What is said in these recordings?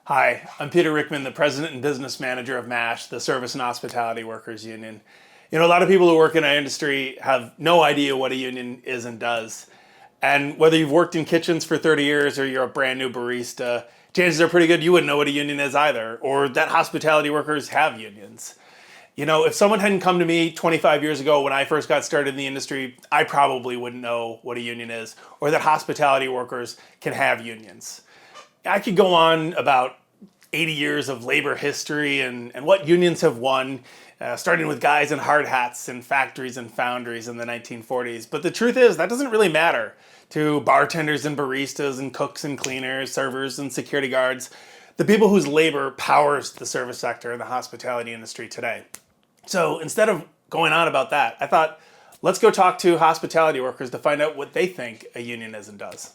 Hi, I'm Peter Rickman, the President and Business Manager of MASH, the Service and Hospitality Workers Union. A lot of people who work in our industry have no idea what a union is and does. And whether you've worked in kitchens for 30 years or you're a brand new barista, chances are pretty good you wouldn't know what a union is either, or that hospitality workers have unions. If someone hadn't come to me 25 years ago when I first got started in the industry, I probably wouldn't know what a union is, or that hospitality workers can have unions. I could go on about 80 years of labor history and what unions have won, starting with guys in hard hats in factories and foundries in the 1940s. But the truth is, that doesn't really matter to bartenders and baristas and cooks and cleaners, servers and security guards, the people whose labor powers the service sector and the hospitality industry today. So instead of going on about that, I thought, let's go talk to hospitality workers to find out what they think a union is and does.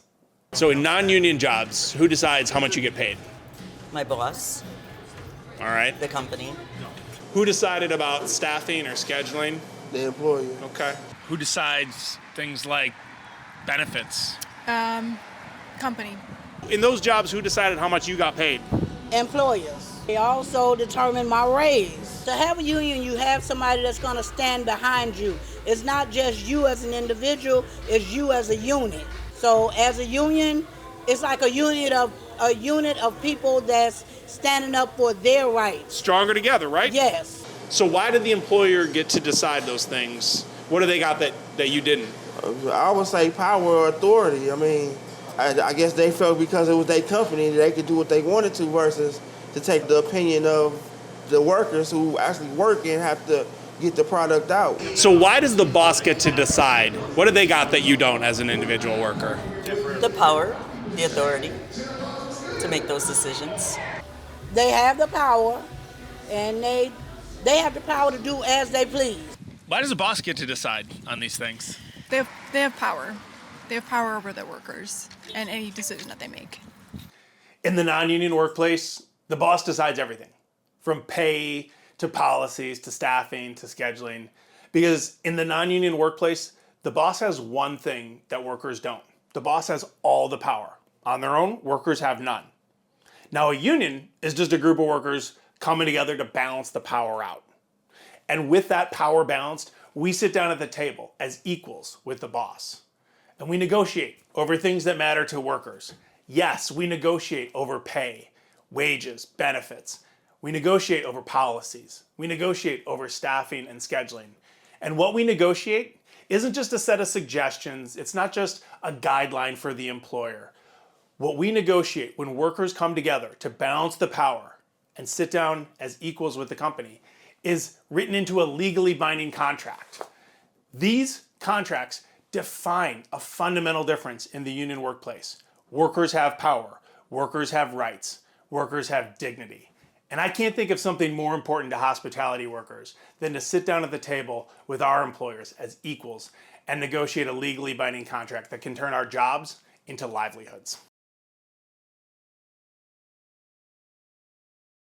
So in non-union jobs, who decides how much you get paid? My boss. All right. The company. Who decided about staffing or scheduling? The employer. Okay. Who decides things like benefits? Company. In those jobs, who decided how much you got paid? Employers. They also determine my raise. To have a union, you have somebody that's going to stand behind you. It's not just you as an individual, it's you as a unit. So as a union, it's like a unit of people that's standing up for their rights. Stronger together, right? Yes. So why did the employer get to decide those things? What do they got that you didn't? I would say power or authority. I guess they felt because it was their company they could do what they wanted to versus to take the opinion of the workers who actually work and have to get the product out. So why does the boss get to decide? What do they got that you don't as an individual worker? The power, the authority to make those decisions. They have the power, and they have the power to do as they please. Why does the boss get to decide on these things? They have power. They have power over their workers and any decision that they make. In the non-union workplace, the boss decides everything, from pay to policies to staffing to scheduling. Because in the non-union workplace, the boss has one thing that workers don't. The boss has all the power. On their own, workers have none. Now, a union is just a group of workers coming together to balance the power out. And with that power balanced, we sit down at the table as equals with the boss. And we negotiate over things that matter to workers. Yes, we negotiate over pay, wages, benefits. We negotiate over policies. We negotiate over staffing and scheduling. And what we negotiate isn't just a set of suggestions. It's not just a guideline for the employer. What we negotiate when workers come together to balance the power and sit down as equals with the company is written into a legally binding contract. These contracts define a fundamental difference in the union workplace. Workers have power. Workers have rights. Workers have dignity. And I can't think of something more important to hospitality workers than to sit down at the table with our employers as equals and negotiate a legally binding contract that can turn our jobs into livelihoods.